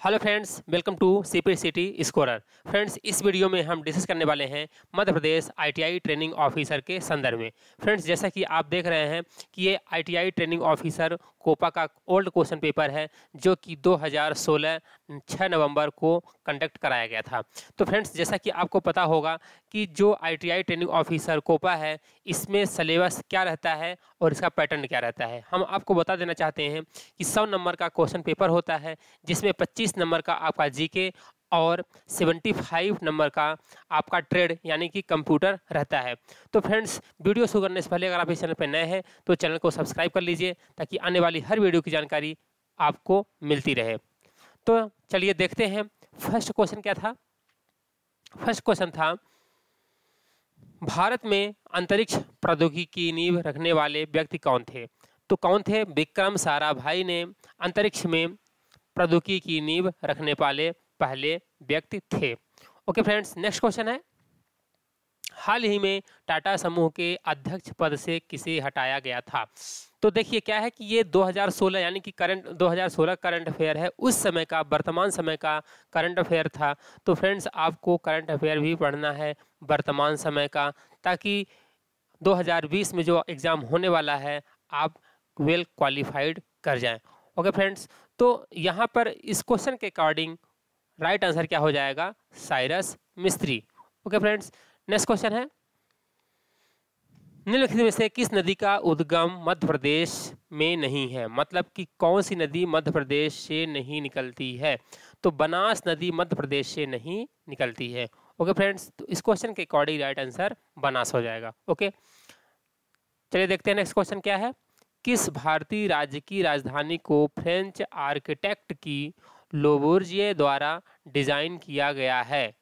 Hello friends, welcome to CP City Scorer. Friends, इस video में हम डिस्कस करने वाले हैं Madhya Pradesh ITI training officer के संदर्भ में। फ्रेंड्स, जैसा कि आप देख रहे हैं कि ये आईटीआई ट्रेनिंग ऑफिसर कोपा का ओल्ड क्वेश्चन पेपर है जो कि 2016 6 नवंबर को कंडक्ट कराया गया था। तो फ्रेंड्स, जैसा कि आपको पता होगा कि जो आईटीआई ट्रेनिंग ऑफिसर कोपा है इसमें सिलेबस क्या रहता है और इसका पैटर्न क्या रहता है। हम आपको बता देना चाहते हैं कि 100 नंबर का क्वेश्चन पेपर होता है जिसमें 25 नंबर का आपका जीके और 75 नंबर का आपका ट्रेड यानी कि कंप्यूटर रहता है। तो फ्रेंड्स, वीडियो शुरू करने से पहले अगर आप इस चैनल पर नए हैं तो चैनल को सब्सक्राइब कर लीजिए ताकि आने वाली हर वीडियो की जानकारी आपको मिलती रहे। तो चलिए देखते हैं फर्स्ट क्वेश्चन क्या था। फर्स्ट क्वेश्चन था, भारत में अंतरिक्ष प्रौद्योगिकी की नींव रखने वाले व्यक्ति कौन थे। तो कौन थे? विक्रम साराभाई ने अंतरिक्ष में प्रौद्योगिकी की नींव रखने वाले पहले व्यक्ति थे। ओके फ्रेंड्स, नेक्स्ट क्वेश्चन है, हाल ही में टाटा समूह के अध्यक्ष पद से किसे हटाया गया था। तो देखिए क्या है कि ये 2016 यानी कि करंट 2016 करंट अफेयर है, उस समय का वर्तमान समय का करंट अफेयर था। तो फ्रेंड्स, आपको करंट अफेयर भी पढ़ना है वर्तमान समय का, ताकि 2020 में जो एग्ज़ाम होने वाला है आप वेल क्वालिफाइड कर जाएं। ओके फ्रेंड्स, तो यहाँ पर इस क्वेश्चन के अकॉर्डिंग राइट आंसर क्या हो जाएगा? साइरस मिस्त्री। ओके फ्रेंड्स, नेक्स्ट क्वेश्चन है, निम्नलिखित में से किस नदी का उद्गम मध्य प्रदेश में नहीं है। मतलब कि कौन सी नदी मध्य प्रदेश से नहीं निकलती है। तो बनास नदी मध्य प्रदेश से नहीं निकलती है। ओके फ्रेंड्स, तो इस क्वेश्चन के अकॉर्डिंग राइट आंसर बनास हो जाएगा। ओके, चलिए देखते हैं नेक्स्ट क्वेश्चन क्या है, किस भारतीय राज्य की राजधानी को फ्रेंच आर्किटेक्ट की लोबोर्जिए द्वारा डिजाइन किया गया है।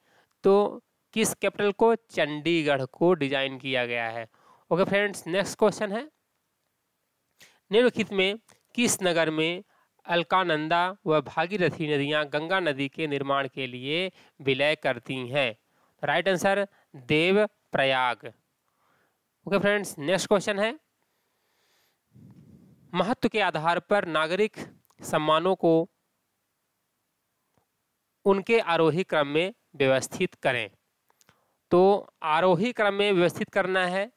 तो किस कैपिटल को? चंडीगढ़ को डिजाइन किया गया है। ओके फ्रेंड्स, नेक्स्ट क्वेश्चन है, निम्नलिखित में किस नगर में अलकानंदा व भागीरथी नदियां गंगा नदी के निर्माण के लिए विलय करती हैं। Right answer Dev Prayag. Okay friends, next question है, महत्व के आधार पर नागरिक सम्मानों को उनके आरोही क्रम में व्यवस्थित करें। तो आरोही क्रम में व्यवस्थित करना है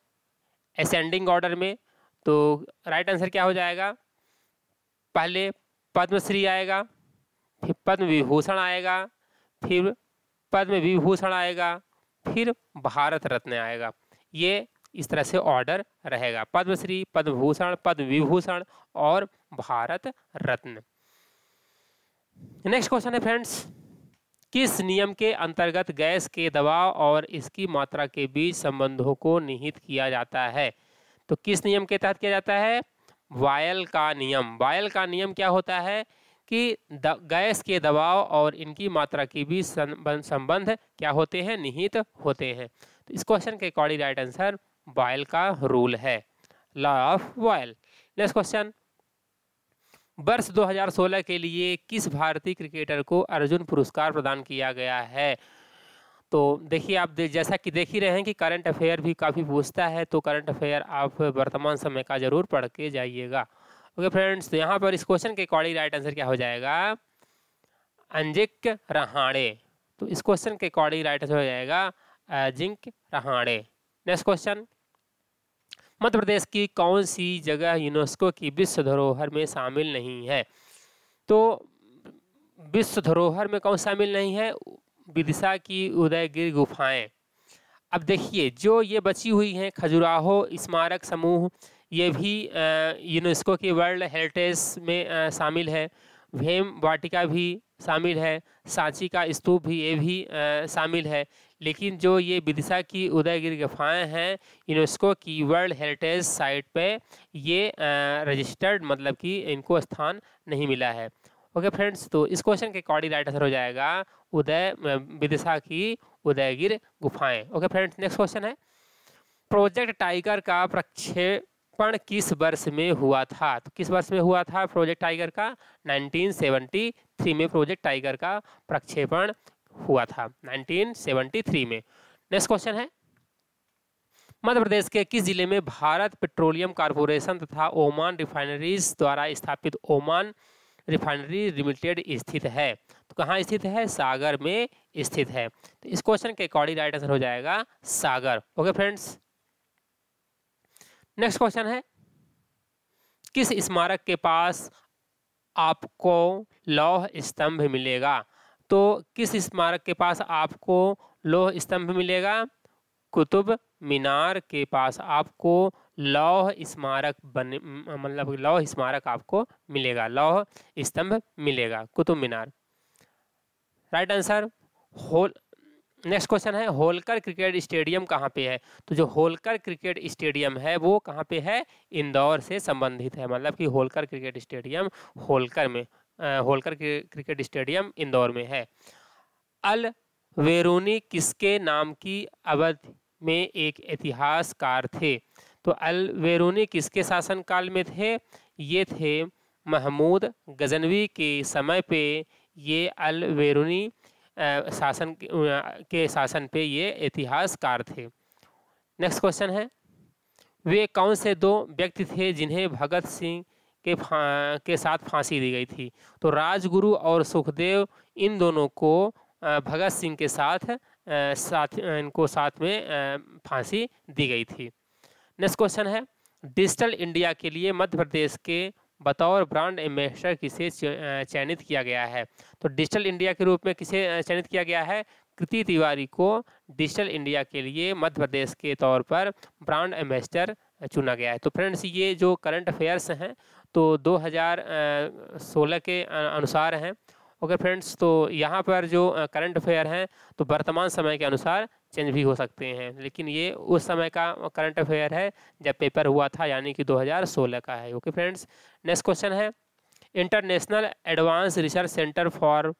असेंडिंग ऑर्डर में। तो राइट आंसर क्या हो जाएगा? पहले पद्मश्री आएगा, फिर पद्म विभूषण आएगा, फिर पद्म विभूषण आएगा, फिर भारत रत्न आएगा। ये इस तरह से ऑर्डर रहेगा, पद्मश्री, पद्म भूषण, पद्म विभूषण और भारत रत्न। नेक्स्ट क्वेश्चन है फ्रेंड्स, किस नियम के अंतर्गत गैस के दबाव और इसकी मात्रा के बीच संबंधों को निहित किया जाता है। तो किस नियम के तहत किया जाता है? वायल का नियम। वायल का नियम क्या होता है कि गैस के दबाव और इनकी मात्रा के बीच संबंध क्या होते हैं? निहित होते हैं। तो इस क्वेश्चन के अकॉर्डिंग राइट आंसर वायल का रूल है, लॉ ऑफ वायल। नेक्स्ट क्वेश्चन, वर्ष 2016 के लिए किस भारतीय क्रिकेटर को अर्जुन पुरस्कार प्रदान किया गया है। तो देखिए आप जैसा कि देख ही रहे हैं कि करंट अफेयर भी काफ़ी पूछता है, तो करंट अफेयर आप वर्तमान समय का जरूर पढ़ के जाइएगा। ओके फ्रेंड्स, तो यहाँ पर इस क्वेश्चन के अकॉर्डिंग राइट आंसर क्या हो जाएगा? अजिंक्य रहाणे। तो इस क्वेश्चन के अकॉर्डिंग राइट आंसर हो जाएगा अजिंक्य रहाणे। नेक्स्ट क्वेश्चन, मध्य प्रदेश की कौन सी जगह यूनेस्को की विश्व धरोहर में शामिल नहीं है। तो विश्व धरोहर में कौन शामिल नहीं है? विदिशा की उदयगिरि गुफाएं। अब देखिए जो ये बची हुई हैं खजुराहो स्मारक समूह, ये भी यूनेस्को की वर्ल्ड हेरिटेज में शामिल है। भेम वाटिका भी शामिल है, सांची का स्तूप भी, ये भी शामिल है। लेकिन जो ये विदिशा की उदयगिरि गुफाएं हैं यूनेस्को की वर्ल्ड हेरिटेज साइट पे ये रजिस्टर्ड, मतलब कि इनको स्थान नहीं मिला है। ओके फ्रेंड्स, तो इस क्वेश्चन के अकॉर्डिंग राइट आंसर हो जाएगा विदिशा की उदयगिरि गुफाएं। ओके फ्रेंड्स, नेक्स्ट क्वेश्चन है, प्रोजेक्ट टाइगर का प्रक्षेपण किस वर्ष में हुआ था। तो किस वर्ष में हुआ था प्रोजेक्ट टाइगर का? 1973 में प्रोजेक्ट टाइगर का प्रक्षेपण हुआ था, 1973 में। नेक्स्ट क्वेश्चन है, मध्य प्रदेश के किस जिले में भारत पेट्रोलियम कॉर्पोरेशन तथा ओमान रिफाइनरीज द्वारा स्थापित ओमान रिफाइनरी लिमिटेड स्थित है? तो कहाँ स्थित है? सागर में स्थित है। तो इस क्वेश्चन के अकॉर्डिंग राइट आंसर हो जाएगा सागर। ओके फ्रेंड्स, नेक्स्ट क्वेश्चन है, किस स्मारक के पास आपको लौह स्तंभ मिलेगा? तो किस स्मारक के पास आपको लौह स्तंभ मिलेगा? कुतुब मीनार के पास आपको लौह स्मारक बने, मतलब लौह स्मारक आपको मिलेगा, लौह स्तंभ मिलेगा, Qutub Minar. Right answer. Next question है, होलकर क्रिकेट स्टेडियम कहाँ पे है? तो जो होलकर क्रिकेट स्टेडियम है वो कहाँ पे है? इंदौर से संबंधित है, मतलब कि होलकर क्रिकेट स्टेडियम होलकर में, होलकर क्रिकेट स्टेडियम इंदौर में है। अल वेरूनी किसके नाम की अवधि में एक इतिहासकार थे? तो अल वेरूनी किसके शासनकाल में थे? ये थे महमूद गजनवी के समय पे ये अल वेरूनी शासन के शासन पे ये इतिहासकार थे। नेक्स्ट क्वेश्चन है, वे कौन से दो व्यक्ति थे जिन्हें भगत सिंह के साथ फांसी दी गई थी? तो राजगुरु और सुखदेव, इन दोनों को भगत सिंह के साथ इनको साथ में फांसी दी गई थी। नेक्स्ट क्वेश्चन है, डिजिटल इंडिया के लिए मध्य प्रदेश के बतौर ब्रांड एम्बेसडर किसे चयनित किया गया है? तो डिजिटल इंडिया के रूप में किसे चयनित किया गया है? कृति तिवारी को डिजिटल इंडिया के लिए मध्य प्रदेश के तौर पर ब्रांड एम्बेसडर चुना गया है। तो फ्रेंड्स, ये जो करंट अफेयर्स हैं तो 2016 के अनुसार हैं। ओके फ्रेंड्स, तो यहाँ पर जो करंट अफेयर हैं तो वर्तमान समय के अनुसार चेंज भी हो सकते हैं, लेकिन ये उस समय का करंट अफेयर है जब पेपर हुआ था, यानी कि 2016 का है। ओके फ्रेंड्स, नेक्स्ट क्वेश्चन है, international advance research centre for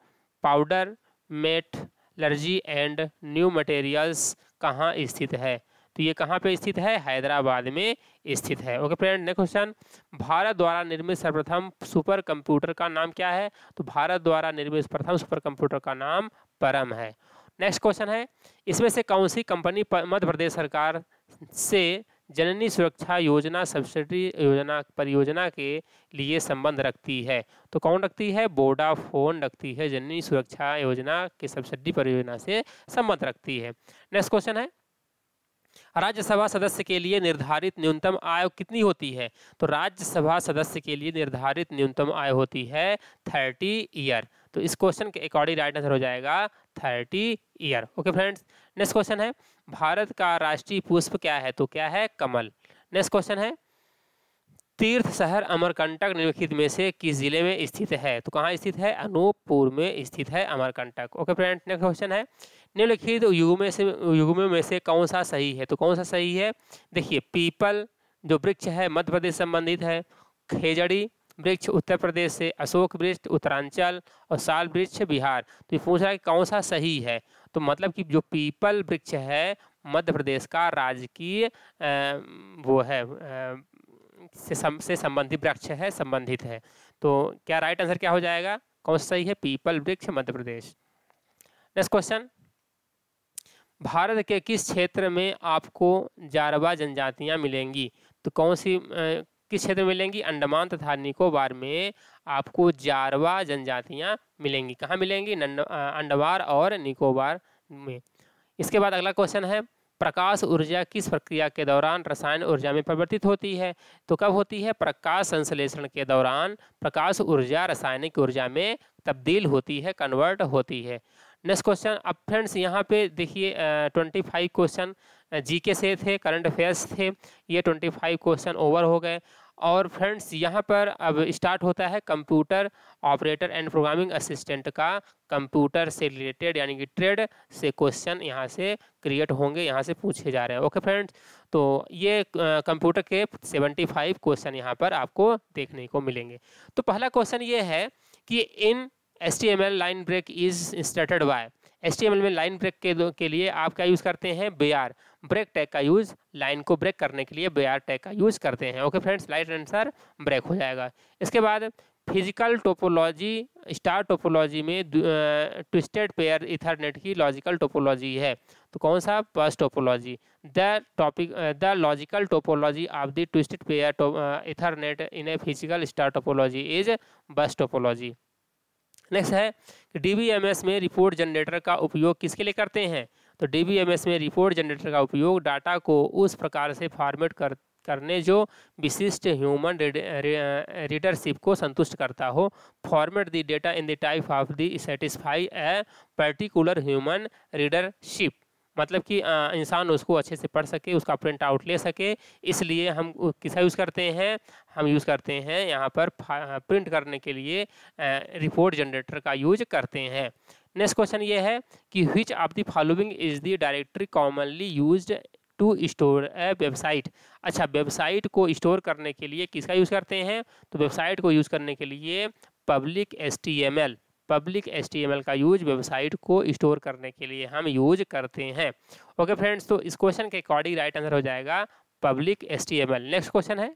powder metallurgy and new materials कहाँ स्थित है? तो ये कहाँ पे स्थित है? हैदराबाद में स्थित है। Okay friend, next question, Bharat द्वारा निर्मित सर्वप्रथम सुपर कंप्यूटर का नाम क्या है? तो भारत द्वारा निर्मित प्रथम सुपर कंप्यूटर का नाम परम है। नेक्स्ट क्वेश्चन है, इसमें से कौन सी कंपनी मध्य प्रदेश सरकार से जननी सुरक्षा योजना सब्सिडी योजना परियोजना के लिए संबंध रखती है? तो कौन रखती है? वोडाफोन रखती है, जननी सुरक्षा योजना के सब्सिडी परियोजना से संबंध रखती है। नेक्स्ट क्वेश्चन है, राज्यसभा सदस्य के लिए निर्धारित न्यूनतम आयु कितनी होती है? तो राज्यसभा सदस्य के लिए निर्धारित न्यूनतम आयु होती है 30 ईयर। तो इस क्वेश्चन के अकॉर्डिंग राइट आंसर हो जाएगा 30 year. Okay friends, next question है, भारत का राष्ट्रीय पुष्प क्या है? तो क्या है? कमल। नेक्स्ट क्वेश्चन है, तीर्थ शहर अमरकंटक निम्नलिखित में से किस जिले में स्थित है? तो कहाँ स्थित है? अनूपपुर में स्थित है Amarkantak. Okay friends, next question है, निम्नलिखित युग्मों में से कौन सा सही है? तो कौन सा सही है? देखिए, पीपल जो वृक्ष है मध्य प्रदेश संबंधित है, खेजड़ी वृक्ष उत्तर प्रदेश से, अशोक वृक्ष उत्तरांचल और साल वृक्ष बिहार। तो ये पूछ रहा है कि कौन सा सही है? तो मतलब कि जो पीपल वृक्ष है मध्य प्रदेश का राजकीय वो है से संबंधित वृक्ष है, संबंधित है। तो क्या राइट आंसर क्या हो जाएगा? कौन सा सही है? पीपल वृक्ष मध्य प्रदेश। नेक्स्ट क्वेश्चन, भारत के किस क्षेत्र में आपको जारवा जनजातियां मिलेंगी? तो कौन सी किस क्षेत्र में मिलेंगी? अंडमान तथा निकोबार में आपको जारवा जनजातियां मिलेंगी। कहाँ मिलेंगी? अंडमान और निकोबार में। इसके बाद अगला क्वेश्चन है, प्रकाश ऊर्जा किस प्रक्रिया के दौरान रसायन ऊर्जा में परिवर्तित होती है? तो कब होती है? प्रकाश संश्लेषण के दौरान प्रकाश ऊर्जा रासायनिक ऊर्जा में तब्दील होती है, कन्वर्ट होती है। नेक्स्ट क्वेश्चन, अब फ्रेंड्स यहाँ पे देखिए 25 क्वेश्चन जीके से थे, करंट अफेयर्स थे, ये 25 क्वेश्चन ओवर हो गए। और फ्रेंड्स यहाँ पर अब स्टार्ट होता है computer operator and programming assistant का कंप्यूटर से रिलेटेड यानी कि ट्रेड से क्वेश्चन यहाँ से क्रिएट होंगे, यहाँ से पूछे जा रहे हैं। ओके फ्रेंड्स, तो ये कंप्यूटर के 75 क्वेश्चन यहाँ पर आपको देखने को मिलेंगे। तो पहला क्वेश्चन ये है कि in HTML line break is inserted by. HTML में लाइन ब्रेक के लिए आप क्या यूज़ करते हैं? बेयर ब्रेक टैग का यूज़, लाइन को ब्रेक करने के लिए बेयर टैग का यूज़ करते हैं। Okay friends, right answer break हो जाएगा। इसके बाद फिजिकल टोपोलॉजी स्टार टोपोलॉजी में ट्विस्टेड पेयर इथरनेट की लॉजिकल टोपोलॉजी है। तो कौन सा? Bus topology. The logical topology of the twisted pair Ethernet in a physical star topology is बस टोपोलॉजी। नेक्स्ट है कि डीबीएमएस में रिपोर्ट जनरेटर का उपयोग किसके लिए करते हैं? तो डीबीएमएस में रिपोर्ट जनरेटर का उपयोग डाटा को उस प्रकार से फॉर्मेट करने जो विशिष्ट ह्यूमन रीडरशिप को संतुष्ट करता हो। Format the data in the type of the satisfy a particular human readership, मतलब कि इंसान उसको अच्छे से पढ़ सके, उसका प्रिंट आउट ले सके, इसलिए हम किसका यूज़ करते हैं? हम यूज़ करते हैं यहाँ पर प्रिंट करने के लिए रिपोर्ट जनरेटर का यूज करते हैं। नेक्स्ट क्वेश्चन ये है कि which of the following is the directory commonly used to store a website. अच्छा, वेबसाइट को स्टोर करने के लिए किसका यूज़ करते हैं? तो वेबसाइट को यूज़ करने के लिए पब्लिक HTML का यूज वेबसाइट को स्टोर करने के लिए हम यूज करते हैं। ओके फ्रेंड्स, तो इस क्वेश्चन के अकॉर्डिंग राइट आंसर हो जाएगा पब्लिक HTML। नेक्स्ट क्वेश्चन है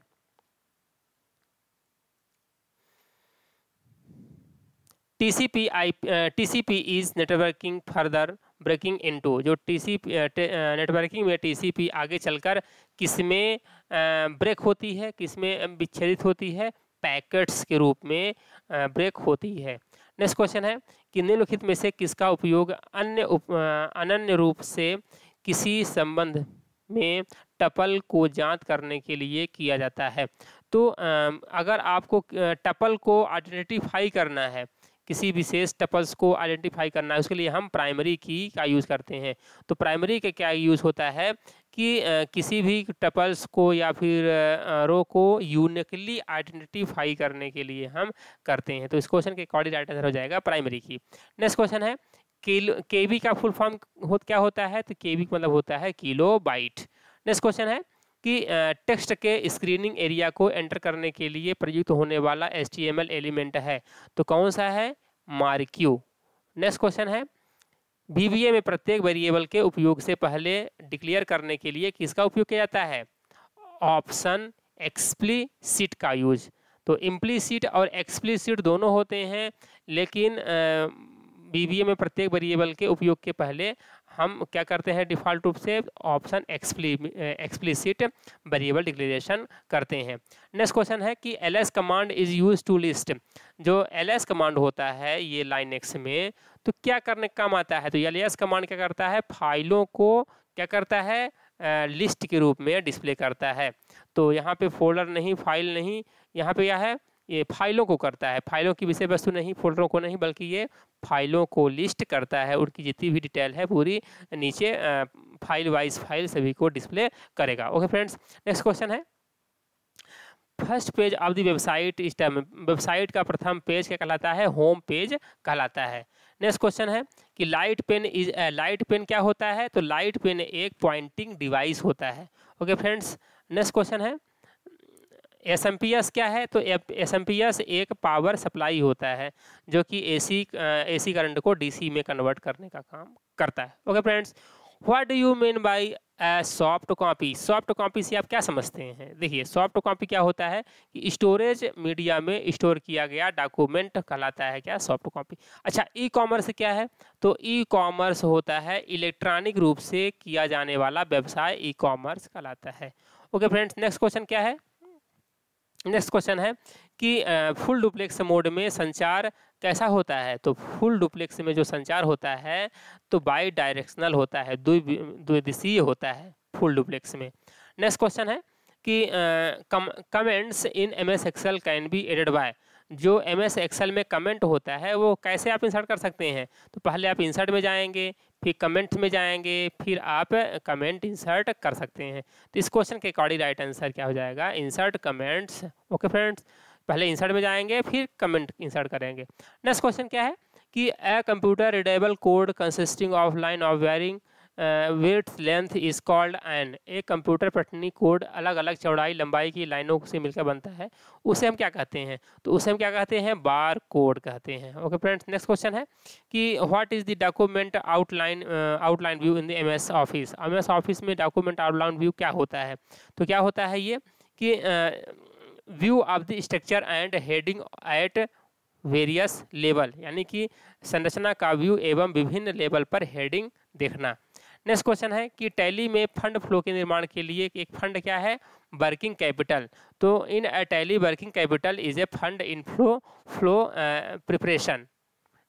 TCP is networking further breaking into. जो नेटवर्किंग में TCP आगे चलकर किसमें ब्रेक होती है, किसमें विच्छेदित होती है? पैकेट्स के रूप में ब्रेक होती है। नेक्स्ट क्वेश्चन है कि निम्नलिखित में से किसका उपयोग अनन्य रूप से किसी संबंध में टपल को जांच करने के लिए किया जाता है? तो अगर आपको टपल को आइडेंटिफाई करना है, किसी विशेष टपल्स को आइडेंटिफाई करना है, उसके लिए हम प्राइमरी की का यूज़ करते हैं। तो प्राइमरी का क्या यूज़ होता है कि किसी भी टपल्स को या फिर रो को यूनिकली आइडेंटिफाई करने के लिए हम करते हैं। तो इस क्वेश्चन के अकॉर्डिंग राइट आंसर हो जाएगा प्राइमरी की। नेक्स्ट क्वेश्चन है केबी का फुल फॉर्म क्या होता है? तो केबी मतलब होता है किलो बाइट। नेक्स्ट क्वेश्चन है कि टेक्स्ट के स्क्रीनिंग एरिया को एंटर करने के लिए प्रयुक्त होने वाला HTML एलिमेंट है, तो कौन सा है? मार्क्यू। नेक्स्ट क्वेश्चन है VBA में प्रत्येक वेरिएबल के उपयोग से पहले डिक्लेयर करने के लिए किसका उपयोग किया जाता है? ऑप्शन एक्सप्लिसिट का यूज। तो इम्प्लिसिट और एक्सप्लिसिट दोनों होते हैं, लेकिन VBA में प्रत्येक वेरिएबल के उपयोग के पहले हम क्या करते हैं? डिफ़ॉल्ट रूप से ऑप्शन एक्सप्लिसिट वेरिएबल डिक्लेरेशन करते हैं। नेक्स्ट क्वेश्चन है कि ls command is use to list. जो ls कमांड होता है ये लाइनेक्स में, तो क्या करने का काम आता है? तो ls कमांड क्या करता है? फाइलों को क्या करता है? लिस्ट के रूप में डिस्प्ले करता है। तो यहाँ पे फोल्डर नहीं, फाइल नहीं, यहाँ पे क्या है? ये फाइलों को करता है। फाइलों की विषय वस्तु नहीं, फोल्डरों को नहीं, बल्कि ये फाइलों को लिस्ट करता है। उनकी जितनी भी डिटेल है पूरी नीचे फाइल वाइज फाइल सभी को डिस्प्ले करेगा। ओके फ्रेंड्स, नेक्स्ट क्वेश्चन है first page of the website इस टाइम। वेबसाइट का प्रथम पेज क्या कहलाता है? होम पेज कहलाता है। नेक्स्ट क्वेश्चन है कि लाइट पेन क्या होता है? तो लाइट पेन एक पॉइंटिंग डिवाइस होता है। ओके फ्रेंड्स, नेक्स्ट क्वेश्चन है SMPS क्या है? तो SMPS एक पावर सप्लाई होता है जो कि AC करंट को DC में कन्वर्ट करने का काम करता है। Okay friends, what do you mean by soft copy? Soft copy से आप क्या समझते हैं? देखिए, सॉफ्ट कॉपी क्या होता है कि स्टोरेज मीडिया में स्टोर किया गया डॉक्यूमेंट कहलाता है क्या? Soft copy. अच्छा, ई कॉमर्स क्या है? तो ई कॉमर्स होता है इलेक्ट्रॉनिक रूप से किया जाने वाला व्यवसाय, ई कॉमर्स कहलाता है। ओके फ्रेंड्स, नेक्स्ट क्वेश्चन क्या है? नेक्स्ट क्वेश्चन है कि फुल डुप्लेक्स मोड में संचार कैसा होता है? तो फुल डुप्लेक्स में जो संचार होता है तो बाई डायरेक्शनल होता है, द्विदिशीय होता है फुल डुप्लेक्स में। नेक्स्ट क्वेश्चन है कि comments in MS Excel can be added by. जो MS एक्सेल में कमेंट होता है वो कैसे आप इंसर्ट कर सकते हैं? तो पहले आप इंसर्ट में जाएंगे, फिर कमेंट में जाएंगे, फिर आप कमेंट इंसर्ट कर सकते हैं। तो इस क्वेश्चन के अकॉर्डिंग राइट आंसर क्या हो जाएगा? Insert comments. ओके फ्रेंड्स, पहले इंसर्ट में जाएंगे फिर कमेंट इंसर्ट करेंगे। नेक्स्ट क्वेश्चन क्या है कि a computer readable code consisting of line of wearing width length is called an. एक कंप्यूटर पठनी कोड अलग अलग चौड़ाई लंबाई की लाइनों से मिलकर बनता है, उसे हम क्या कहते हैं? तो उसे हम क्या कहते हैं? बार कोड कहते हैं। ओके फ्रेंड्स, नेक्स्ट क्वेश्चन है कि what is the document outline view in the MS office. MS office में डॉक्यूमेंट आउटलाइन व्यू क्या होता है? तो क्या होता है ये कि view of the structure and heading at various level, यानी कि संरचना का व्यू एवं विभिन्न लेवल पर हेडिंग देखना। नेक्स्ट क्वेश्चन है कि टैली में फंड फ्लो के निर्माण के लिए एक फंड क्या है, वर्किंग कैपिटल। तो in a Tally working capital is a fund in flow preparation.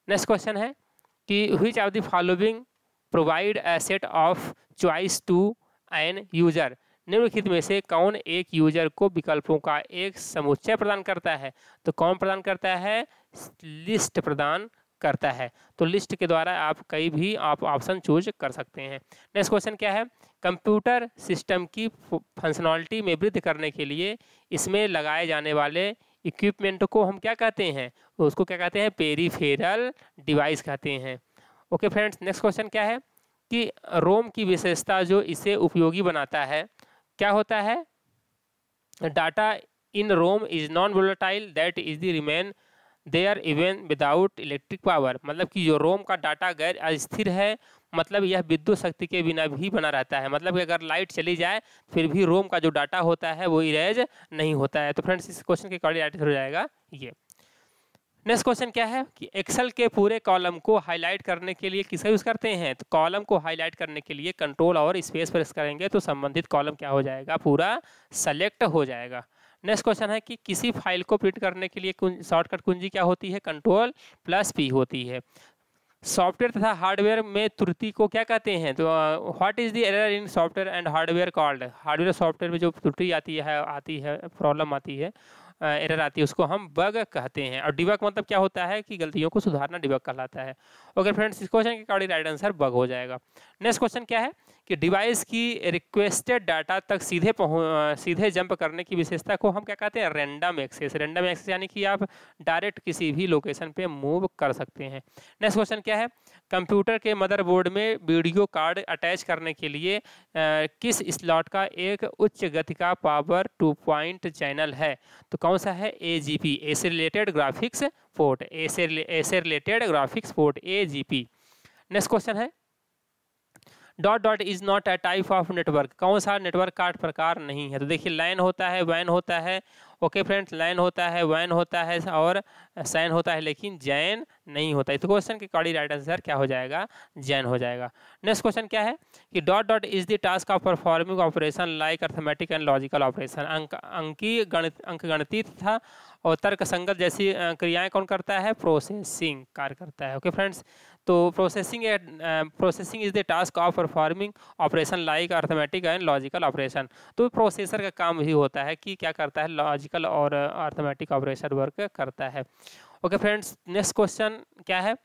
Next question है कि which of the following provide a set of choice to an user. निम्नलिखित में से कौन एक यूजर को विकल्पों का एक समुच्चय प्रदान करता है। तो कौन प्रदान करता है, लिस्ट प्रदान करता है। तो लिस्ट के द्वारा आप कई भी आप ऑप्शन चूज कर सकते हैं। नेक्स्ट क्वेश्चन क्या है, कंप्यूटर सिस्टम की फंक्शनलिटी में वृद्धि करने के लिए इसमें लगाए जाने वाले इक्विपमेंट को हम क्या कहते हैं, उसको क्या कहते हैं, पेरिफेरल डिवाइस कहते हैं। ओके फ्रेंड्स, नेक्स्ट क्वेश्चन क्या है कि रोम की विशेषता जो इसे उपयोगी बनाता है क्या होता है, data in ROM is non volatile that is the remain there even without electric power. मतलब कि जो रोम का डाटा गैर अस्थिर है, मतलब यह विद्युत शक्ति के बिना भी बना रहता है। मतलब कि अगर लाइट चली जाए फिर भी रोम का जो डाटा होता है वो इरेज नहीं होता है। तो फ्रेंड्स इस क्वेश्चन के अकॉर्डिंग आंसर हो जाएगा ये। नेक्स्ट क्वेश्चन क्या है कि एक्सेल के पूरे कॉलम को हाईलाइट करने के लिए किसका यूज करते हैं। तो कॉलम को हाईलाइट करने के लिए कंट्रोल और स्पेस प्रेस करेंगे तो संबंधित कॉलम क्या हो जाएगा, पूरा सेलेक्ट हो जाएगा। नेक्स्ट क्वेश्चन है कि किसी फाइल को प्रिंट करने के लिए शॉर्टकट कुंजी क्या होती है, कंट्रोल+P होती है। सॉफ्टवेयर तथा हार्डवेयर में त्रुटि को क्या कहते हैं। तो what is the error in software and hardware called. Hardware software में जो त्रुटि आती है प्रॉब्लम आती है, एरर आती है, उसको हम बग कहते हैं। और डिबग मतलब क्या होता है कि गलतियों को सुधारना डिबग कहलाता है। ओके फ्रेंड्स, इस क्वेश्चन के अकॉर्डिंग राइट आंसर बग हो जाएगा। नेक्स्ट क्वेश्चन क्या है कि डिवाइस की रिक्वेस्टेड डाटा तक सीधे जंप करने की विशेषता को हम क्या कहते हैं, रैंडम एक्सेस। रैंडम एक्सेस यानी कि आप डायरेक्ट किसी भी लोकेशन पे मूव कर सकते हैं। नेक्स्ट क्वेश्चन क्या है, कंप्यूटर के मदरबोर्ड में वीडियो कार्ड अटैच करने के लिए किस स्लॉट का एक उच्च गति का पावर 2 पॉइंट चैनल है। तो कौन सा है, AGP, accelerated graphics port, accelerated graphics port AGP। Next question है dot dot is not a type of network. कौन सा नेटवर्क का प्रकार नहीं है। तो देखिए लैन होता है, वैन होता है। ओके फ्रेंड्स, लैन होता है, वैन होता है और सैन होता है, लेकिन जैन नहीं होता है। तो क्वेश्चन के अकॉर्डिंग राइट आंसर क्या हो जाएगा, जैन हो जाएगा। नेक्स्ट क्वेश्चन क्या है कि dot dot is the task of performing operation like arithmetic and logical operation. अंकगणितीय तथा और तर्क संगत जैसी क्रियाएं कौन करता है, प्रोसेसिंग कार्य करता है। ओके फ्रेंड्स, तो processing is the task of performing operation like arithmetic and logical operation. तो प्रोसेसर का काम ही होता है कि क्या करता है, लॉजिकल और अर्थमेटिक ऑपरेशन वर्क करता है। ओके फ्रेंड्स, नेक्स्ट क्वेश्चन क्या है,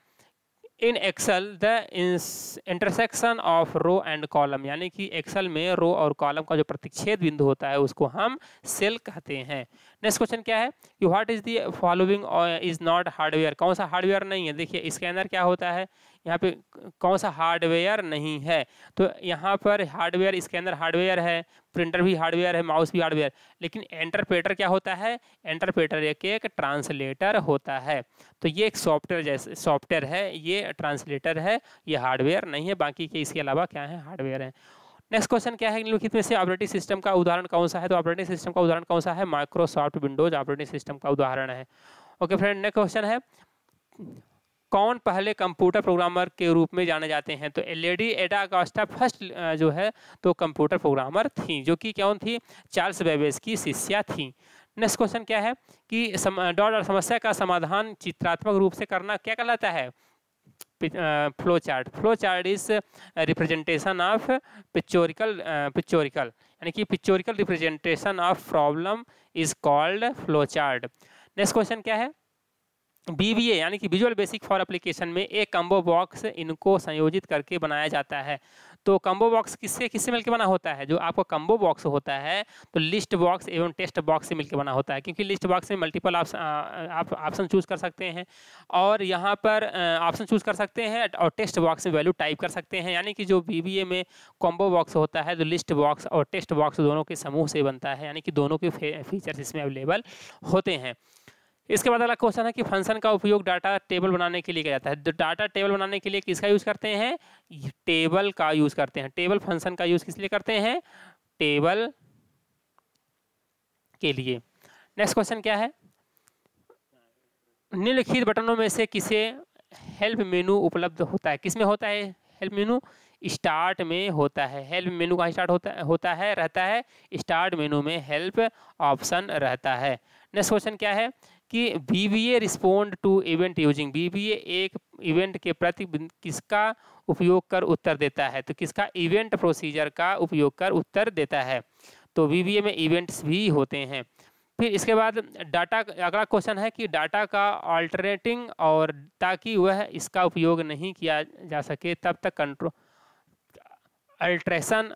in Excel the intersection of row and column, यानी कि एक्सेल में रो और कॉलम का जो प्रतिच्छेद बिंदु होता है उसको हम सेल कहते हैं। नेक्स्ट क्वेश्चन क्या है कि what is the following is not hardware. कौन सा हार्डवेयर नहीं है। देखिए स्कैनर क्या होता है, यहाँ पे कौन सा हार्डवेयर नहीं है। तो यहाँ पर हार्डवेयर, स्कैनर हार्डवेयर है, प्रिंटर भी हार्डवेयर है, माउस भी हार्डवेयर, लेकिन इंटरप्रेटर क्या होता है, इंटरप्रेटर एक ट्रांसलेटर होता है। तो ये एक सॉफ्टवेयर जैसे सॉफ्टवेयर है, ये ट्रांसलेटर है, ये हार्डवेयर नहीं है। बाकी के इसके अलावा क्या है, हार्डवेयर है। नेक्स्ट क्वेश्चन क्या है, निम्नलिखित में से ऑपरेटिंग सिस्टम का उदाहरण कौन सा है। तो ऑपरेटिंग सिस्टम का उदाहरण कौन सा है, माइक्रोसॉफ्ट विंडोज ऑपरेटिंग सिस्टम का उदाहरण है। ओके फ्रेंड, नेक्स्ट क्वेश्चन है कौन पहले कंप्यूटर प्रोग्रामर के रूप में जाने जाते हैं। तो लेडी एडा अगस्टा फर्स्ट जो है तो कंप्यूटर प्रोग्रामर थी, जो कि कौन थी, चार्ल्स बेबेज की शिष्या थी। नेक्स्ट क्वेश्चन क्या है कि डॉट और समस्या का समाधान चित्रात्मक रूप से करना क्या कहलाता है, flow chart. Flow chart is representation of pictorial यानी कि pictorial representation of problem is called flow chart. Next question क्या है, BBA यानी कि विजुअल बेसिक फॉर एप्लीकेशन में एक कम्बो बॉक्स इनको संयोजित करके बनाया जाता है। तो कम्बो बॉक्स किससे मिलकर बना होता है, जो आपका कम्बो बॉक्स होता है तो लिस्ट बॉक्स एवं टेक्स्ट बॉक्स से मिलकर बना होता है, क्योंकि लिस्ट बॉक्स में मल्टीपल आप ऑप्शन चूज कर सकते हैं और यहाँ पर ऑप्शन चूज कर सकते हैं और टेक्स्ट बॉक्स में वैल्यू टाइप कर सकते हैं। यानी कि जो BBA में कॉम्बो बॉक्स होता है तो लिस्ट बॉक्स और टेक्स्ट बॉक्स दोनों के समूह से बनता है, यानी कि दोनों के फीचर्स इसमें अवेलेबल होते हैं। इसके बाद अगला क्वेश्चन है कि फंक्शन का उपयोग डाटा टेबल बनाने के लिए किया जाता है। तो डाटा टेबल बनाने के लिए किसका यूज करते हैं, टेबल का यूज करते हैं। टेबल फंक्शन का यूज किस लिए करते हैं, टेबल के लिए। नेक्स्ट क्वेश्चन क्या है, निम्नलिखित बटनों में से किसे हेल्प मेनू उपलब्ध होता है, किसमें होता है हेल्प मेनू, स्टार्ट में होता है। हेल्प मेनू कहाँ स्टार्ट रहता है स्टार्ट मेनू में हेल्प ऑप्शन रहता है। नेक्स्ट क्वेश्चन क्या है कि VBA respond to event using, VBA एक इवेंट के प्रति किसका उपयोग कर उत्तर देता है, तो किसका, इवेंट प्रोसीजर का उपयोग कर उत्तर देता है। तो VBA में इवेंट्स भी होते हैं। फिर इसके बाद डाटा, अगला क्वेश्चन है कि डाटा का अल्टरनेटिंग, और ताकि वह इसका उपयोग नहीं किया जा सके तब तक कंट्रोल अल्ट्रेशन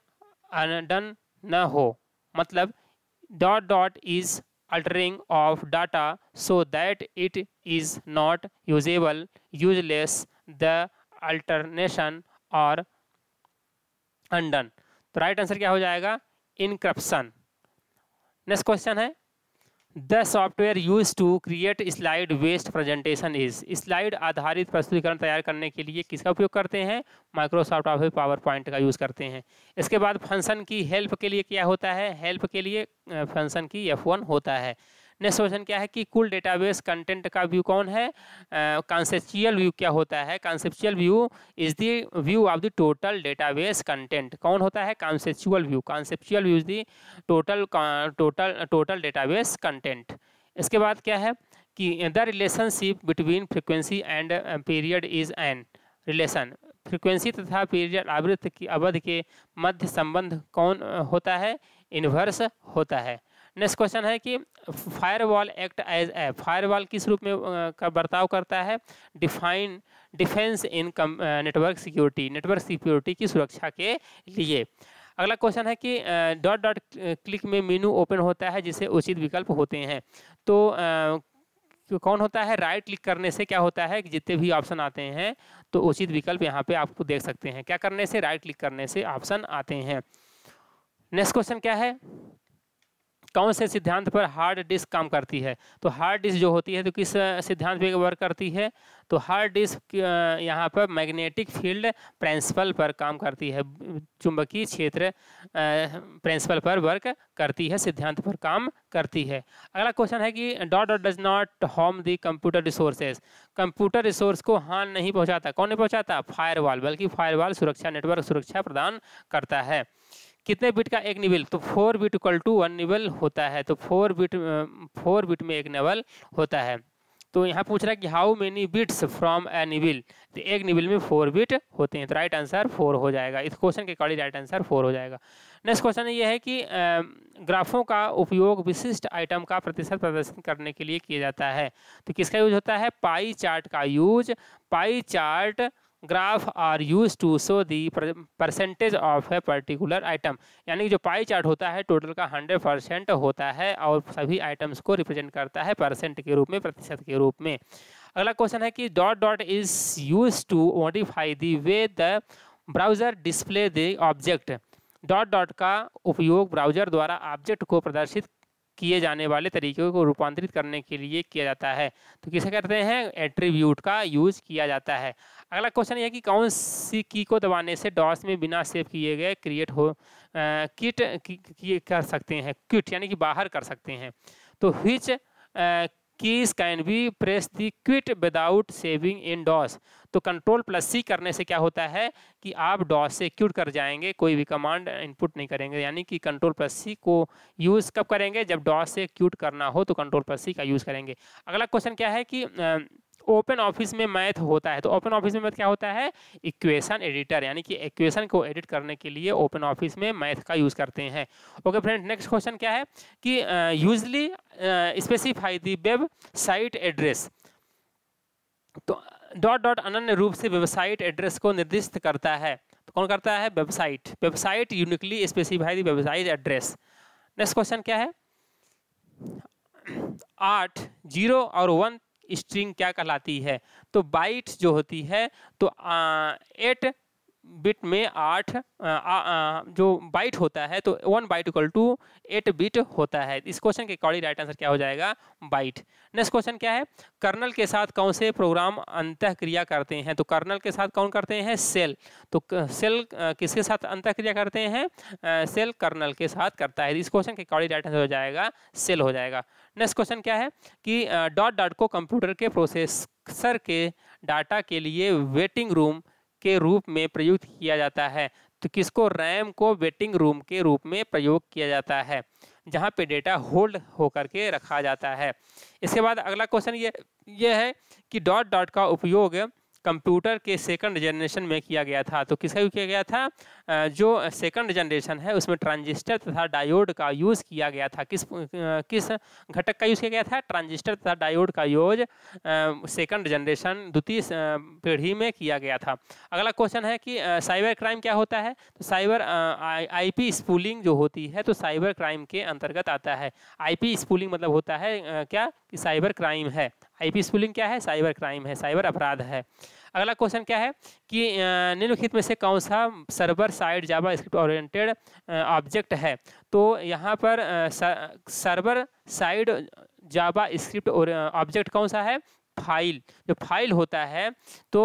अनडन न हो, मतलब dot dot is altering of data so that it is not usable, useless, the alternation or undone। तो राइट आंसर क्या हो जाएगा, इनक्रप्शन। नेक्स्ट क्वेश्चन है the software use to create slide based presentation is, slide आधारित प्रस्तुतिकरण तैयार करने के लिए किसका उपयोग करते हैं, माइक्रोसॉफ्ट ऑफिस पावर पॉइंट का यूज़ करते हैं। इसके बाद फंक्शन की हेल्प के लिए क्या होता है, हेल्प के लिए फंक्शन की F1 होता है। नेक्स्ट क्वेश्चन क्या है कि कुल डेटाबेस कंटेंट का व्यू कौन है, कॉन्सेप्चुअल व्यू क्या होता है, conceptual view is the view of the total database content, कौन होता है conceptual view, conceptual view is the total database content. इसके बाद क्या है कि the relationship between frequency and period is an relation, frequency तथा पीरियड आवृत्ति की अवधि के मध्य संबंध कौन होता है, इन्वर्स होता है। नेक्स्ट क्वेश्चन है कि firewall act as a, firewall किस रूप में का बर्ताव करता है, defence in network security, network security की सुरक्षा के लिए। अगला क्वेश्चन है कि डॉट डॉट क्लिक में मेनू ओपन होता है जिसे उचित विकल्प होते हैं, तो कौन होता है, राइट क्लिक करने से क्या होता है कि जितने भी ऑप्शन आते हैं तो उचित विकल्प यहाँ पे आपको देख सकते हैं, क्या करने से, राइट क्लिक करने से ऑप्शन आते हैं। नेक्स्ट क्वेश्चन क्या है, कौन से सिद्धांत पर हार्ड डिस्क काम करती है, तो हार्ड डिस्क जो होती है तो किस सिद्धांत पे वर्क करती है, तो हार्ड डिस्क यहाँ पर मैग्नेटिक फील्ड प्रिंसिपल पर काम करती है, चुंबकीय क्षेत्र प्रिंसिपल पर वर्क करती है, सिद्धांत पर काम करती है। अगला क्वेश्चन है कि dot dot does not harm the computer resources, computer resource को हानि नहीं पहुँचाता, कौन नहीं पहुँचाता, फायरवॉल, बल्कि फायरवॉल सुरक्षा, नेटवर्क सुरक्षा प्रदान करता है। कितने बिट का एक निबल, तो 4 बिट इक्वल टू 1 निबल होता है, तो 4 बिट में एक निबल होता है। तो यहाँ पूछ रहा है कि how many bits from A nibble, तो एक निबल में 4 बिट होते हैं, तो राइट आंसर 4 हो जाएगा, इस क्वेश्चन के अकॉर्डिंग राइट आंसर 4 हो जाएगा। नेक्स्ट क्वेश्चन ये है कि ग्राफों का उपयोग विशिष्ट आइटम का प्रतिशत प्रदर्शन करने के लिए किया जाता है, तो किसका यूज होता है, पाई चार्ट का use, pie chart graph are use to show the percentage of a particular item, यानी कि जो पाई चार्ट होता है टोटल का 100% होता है और सभी आइटम्स को रिप्रेजेंट करता है परसेंट के रूप में, प्रतिशत के रूप में। अगला क्वेश्चन है कि dot dot is use to modify the way the browser display the object, dot dot का उपयोग ब्राउजर द्वारा ऑब्जेक्ट को प्रदर्शित किए जाने वाले तरीकों को रूपांतरित करने के लिए किया जाता है, तो किसे करते हैं, एट्रीब्यूट का यूज किया जाता है। अगला क्वेश्चन यह कि कौन सी की को दबाने से डॉस में बिना सेव किए गए क्रिएट हो किट कर सकते हैं, क्विट यानी कि बाहर कर सकते हैं, तो which keys can be press the quit without saving in DOS, तो कंट्रोल+C करने से क्या होता है कि आप डॉस से क्विट कर जाएंगे, कोई भी कमांड इनपुट नहीं करेंगे, यानी कि कंट्रोल+C को यूज़ कब करेंगे, जब डॉस से क्विट करना हो तो कंट्रोल+C का यूज़ करेंगे। अगला क्वेश्चन क्या है कि ओपन ऑफिस में मैथ होता है, तो ओपन ऑफिस में मैथ क्या होता है, इक्वेशन एडिटर, यानी कि इक्वेशन को एडिट करने के लिए ओपन ऑफिस में मैथ का यूज़ करते हैं। ओके फ्रेंड, नेक्स्ट क्वेश्चन क्या है कि usually specify the website address, तो डॉट डॉट अनन्य रूप से वेबसाइट एड्रेस को निर्दिष्ट करता है, तो कौन करता है, website, website uniquely specify the website address. Next question क्या है, 8 0 और 1 स्ट्रिंग क्या कहलाती है, तो बाइट जो होती है, तो 8 बिट में 8 जो बाइट होता है, तो 1 बाइट इक्वल टू 8 बिट होता है। इस क्वेश्चन के अकॉर्डिंग राइट आंसर क्या हो जाएगा? बाइट। नेक्स्ट क्वेश्चन क्या है? कर्नल के साथ कौन से प्रोग्राम अंतःक्रिया करते हैं? तो कर्नल के साथ कौन करते हैं? सेल। तो सेल किसके साथ अंतःक्रिया करते हैं? सेल कर्नल के साथ करता है। इस क्वेश्चन के अकॉर्डिंग राइट आंसर हो जाएगा सेल हो जाएगा। नेक्स्ट क्वेश्चन क्या है कि डॉट डॉट को कंप्यूटर के प्रोसेसर के डाटा के लिए वेटिंग रूम के रूप में प्रयुक्त किया जाता है। तो किसको? रैम को वेटिंग रूम के रूप में प्रयोग किया जाता है, जहां पे डेटा होल्ड होकर के रखा जाता है। इसके बाद अगला क्वेश्चन ये है कि डॉट डॉट का उपयोग कंप्यूटर के सेकंड जनरेशन में किया गया था। तो किसका यूज किया गया था? जो सेकंड जनरेशन है उसमें ट्रांजिस्टर तथा डायोड का यूज़ किया गया था। किस घटक का यूज़ किया गया था? ट्रांजिस्टर तथा डायोड का यूज सेकंड जनरेशन द्वितीय पीढ़ी में किया गया था। अगला क्वेश्चन है कि साइबर क्राइम क्या होता है? तो साइबर आईपी स्पूलिंग जो होती है तो साइबर क्राइम के अंतर्गत आता है। आईपी स्पूलिंग मतलब होता है क्या कि साइबर क्राइम है। आईपी स्पूलिंग क्या है? साइबर क्राइम है, साइबर अपराध है। अगला क्वेश्चन क्या है कि निम्नलिखित में से कौन सा server side JavaScript oriented object है? तो यहाँ पर सर्वर साइड जावास्क्रिप्ट ऑब्जेक्ट कौन सा है? फाइल। जो फाइल होता है तो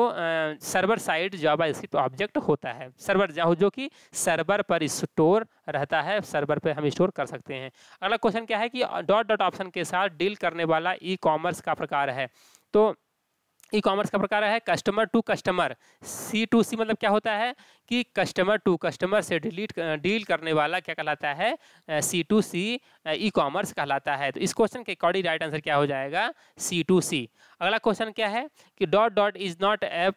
सर्वर साइड जावास्क्रिप्ट ऑब्जेक्ट होता है। सर्वर जो कि सर्वर पर स्टोर रहता है, सर्वर पर हम स्टोर कर सकते हैं। अगला क्वेश्चन क्या है कि डॉट डॉट ऑप्शन के साथ डील करने वाला ई कॉमर्स का प्रकार है। तो ई कॉमर्स का प्रकार है कस्टमर टू कस्टमर। C2C मतलब क्या होता है कि कस्टमर टू कस्टमर से डील करने वाला क्या कहलाता है? C2C ई कॉमर्स कहलाता है। तो इस क्वेश्चन के अकॉर्डिंग राइट आंसर क्या हो जाएगा? C2C। अगला क्वेश्चन क्या है कि dot dot is not a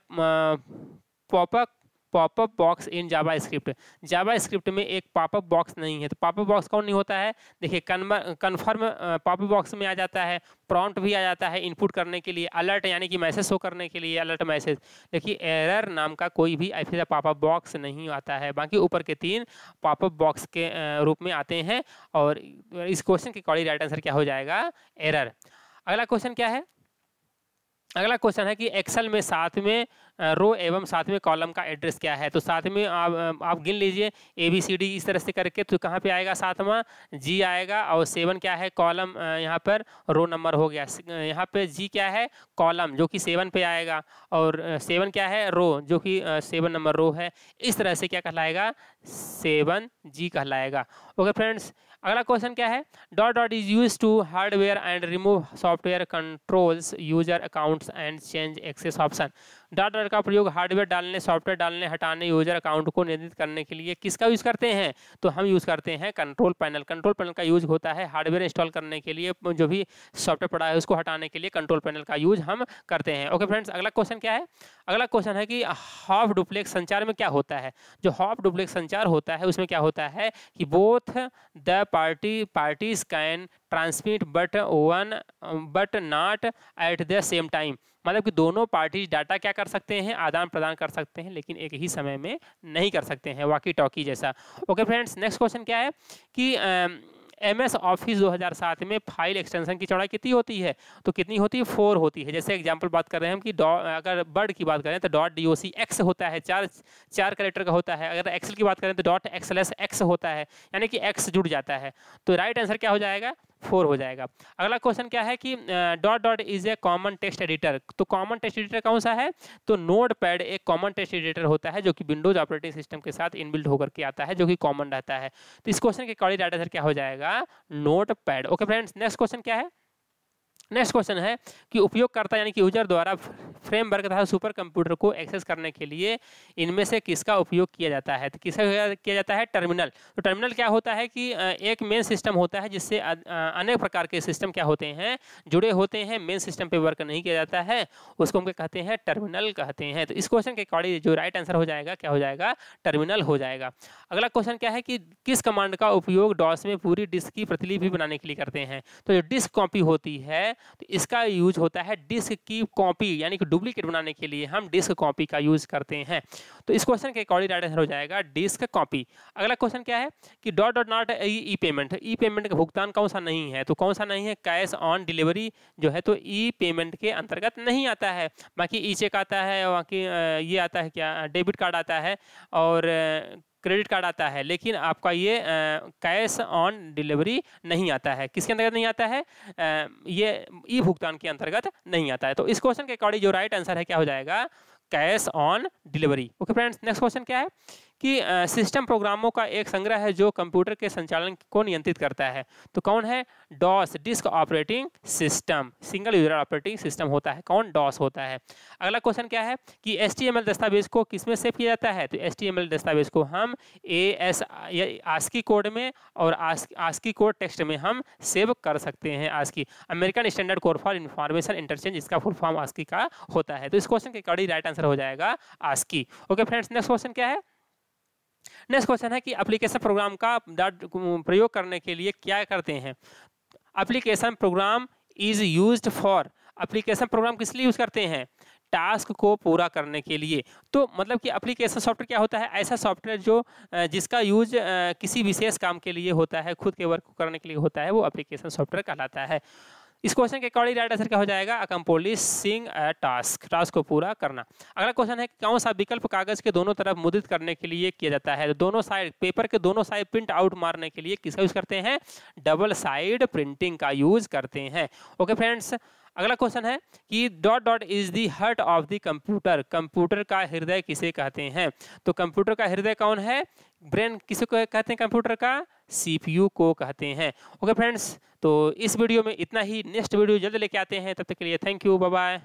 popup box in JavaScript. JavaScript में एक पॉपअप बॉक्स नहीं है। तो पॉपअप बॉक्स कौन नहीं होता है? देखिए कन्फर्म पॉपअप बॉक्स में आ जाता है, प्रॉम्प्ट भी आ जाता है इनपुट करने के लिए, अलर्ट यानी कि मैसेज शो करने के लिए अलर्ट मैसेज। देखिए एरर नाम का कोई भी ऐसा पॉपअप बॉक्स नहीं आता है। बाकी ऊपर के 3 पॉपअप बॉक्स के रूप में आते हैं। और इस क्वेश्चन के अकॉर्डिंग राइट आंसर क्या हो जाएगा? एरर। अगला क्वेश्चन क्या है? अगला क्वेश्चन है कि एक्सेल में 7वें रो एवं 7वें कॉलम का एड्रेस क्या है? तो 7वें आप गिन लीजिए ABCD इस तरह से करके, तो कहाँ पे आएगा? 7वां G आएगा। और 7 क्या है? कॉलम, यहाँ पर रो नंबर हो गया। यहाँ पे G क्या है? कॉलम, जो कि 7 पे आएगा। और 7 क्या है? रो, जो कि 7 नंबर रो है। इस तरह से क्या कहलाएगा? 7G कहलाएगा। ओके फ्रेंड्स, अगला क्वेश्चन क्या है? Dot dot is use to hardware and remove software controls user accounts and change access option. Dot dot का प्रयोग हार्डवेयर डालने, सॉफ्टवेयर डालने, हटाने, यूजर अकाउंट को नियंत्रित करने के लिए किसका यूज करते हैं? तो हम यूज करते हैं कंट्रोल पैनल। कंट्रोल पैनल का यूज होता है हार्डवेयर इंस्टॉल करने के लिए, जो भी सॉफ्टवेयर पड़ा है उसको हटाने के लिए कंट्रोल पैनल का यूज हम करते हैं। ओके फ्रेंड्स, अगला क्वेश्चन क्या है? अगला क्वेश्चन है कि हाफ डुप्लेक्स संचार में क्या होता है? जो हाफ डुप्लेक्स संचार होता है उसमें क्या होता है कि both the parties can transmit but not at the same time. मतलब कि दोनों पार्टीज डाटा क्या कर सकते हैं? आदान प्रदान कर सकते हैं, लेकिन एक ही समय में नहीं कर सकते हैं, वॉकी टॉकी जैसा। ओके फ्रेंड्स, नेक्स्ट क्वेश्चन क्या है कि MS ऑफिस 2007 में फाइल एक्सटेंशन की चौड़ाई कितनी होती है? तो कितनी होती है? 4 होती है। जैसे एग्जांपल बात कर रहे हैं हम कि अगर वर्ड की बात करें तो .docx होता है, 4 कैरेक्टर का होता है। अगर एक्सेल की बात करें तो .xlsx होता है, यानी कि x जुड़ जाता है। तो राइट आंसर क्या हो जाएगा? 4 हो जाएगा। अगला क्वेश्चन क्या है कि dot dot is a common text editor. तो कॉमन टेक्स्ट एडिटर कौन सा है? तो नोटपैड एक कॉमन टेक्स्ट एडिटर होता है, जो कि विंडोज ऑपरेटिंग सिस्टम के साथ इनबिल्ट होकर के आता है, जो कि कॉमन रहता है। तो इस क्वेश्चन के अकॉर्डिंग राइट आंसर क्या हो जाएगा? Notepad. Okay friends, next question क्या है? नेक्स्ट क्वेश्चन है कि उपयोगकर्ता यानी कि यूजर द्वारा फ्रेमवर्क तथा सुपर कंप्यूटर को एक्सेस करने के लिए इनमें से किसका उपयोग किया जाता है? तो किसका किया जाता है? टर्मिनल। तो टर्मिनल क्या होता है कि एक मेन सिस्टम होता है जिससे अनेक प्रकार के सिस्टम क्या होते हैं? जुड़े होते हैं। मेन सिस्टम पे वर्क नहीं किया जाता है, उसको हम कहते हैं टर्मिनल कहते हैं। तो इस क्वेश्चन के अकॉर्डिंग जो राइट आंसर हो जाएगा क्या हो जाएगा? टर्मिनल हो जाएगा। अगला क्वेश्चन क्या है कि किस कमांड का उपयोग डॉस में पूरी डिस्क की प्रतिलिपि बनाने के लिए करते हैं? तो जो डिस्क कॉपी होती है तो इसका यूज होता है डिस्क की कॉपी यानी कि डुप्लीकेट बनाने के लिए हम डिस्क कॉपी का यूज करते हैं। तो इस क्वेश्चन के अकॉर्डिंग राइट आंसर हो जाएगा डिस्क कॉपी। अगला क्वेश्चन क्या है कि dot dot not E payment, E payment का भुगतान कौन सा नहीं है, तो कौन सा नहीं है, कैश ऑन डिलीवरी जो है तो ई पेमेंट के अंतर्गत नहीं आता है। बाकी ई चेक आता है, बाकी ये आता है क्या, डेबिट कार्ड आता है और क्रेडिट कार्ड आता है, लेकिन आपका ये कैश ऑन डिलीवरी नहीं आता है। किसके अंतर्गत नहीं आता है, ये ई भुगतान के अंतर्गत नहीं आता है। तो इस क्वेश्चन के अकॉर्डिंग जो राइट आंसर है क्या हो जाएगा, cash on delivery. Okay friends, next question क्या है कि सिस्टम प्रोग्रामों का एक संग्रह है जो कंप्यूटर के संचालन को नियंत्रित करता है, तो कौन है, DOS, disk operating system, single user operating system होता है, कौन, डॉस होता है। अगला क्वेश्चन क्या है कि HTML दस्तावेज को किसमें सेव किया जाता है, तो HTML दस्तावेज को हम ASCII कोड में और ASCII कोड टेक्स्ट में हम सेव कर सकते हैं। ASCII American standard code for information interchange, इसका फुल फॉर्म ASCII का होता है। तो इस क्वेश्चन के अकॉर्डिंग राइट आंसर हो जाएगा ASCII। Okay friends, next question क्या है, नेक्स्ट क्वेश्चन है कि एप्लीकेशन प्रोग्राम का प्रयोग करने के लिए क्या करते हैं। Application program is used for, application program किस लिए यूज करते हैं, टास्क को पूरा करने के लिए। तो मतलब कि एप्लीकेशन सॉफ्टवेयर क्या होता है, ऐसा सॉफ्टवेयर जो जिसका यूज किसी विशेष काम के लिए होता है, खुद के वर्क को करने के लिए होता है, वो एप्लीकेशन सॉफ्टवेयर कहलाता है। इस क्वेश्चन के अकॉर्डिंग राइट आंसर क्या हो जाएगा, अकम्प्लिशिंग अ टास्क, टास्क को पूरा करना। अगला क्वेश्चन है कि कौन सा विकल्प कागज के दोनों तरफ मुद्रित करने के लिए किया जाता है, तो दोनों साइड, पेपर के दोनों साइड प्रिंट आउट मारने के लिए किसका यूज करते हैं, डबल साइड प्रिंटिंग का यूज करते हैं। ओके फ्रेंड्स, अगला क्वेश्चन है कि dot dot is the heart of the computer, computer का हृदय किसे कहते हैं, तो कंप्यूटर का हृदय कौन है, ब्रेन किसे कहते हैं, कंप्यूटर का CPU को कहते हैं। ओके फ्रेंड्स, तो इस वीडियो में इतना ही, नेक्स्ट वीडियो जल्द लेके आते हैं, तब तक के लिए थैंक यू, बाय बाय।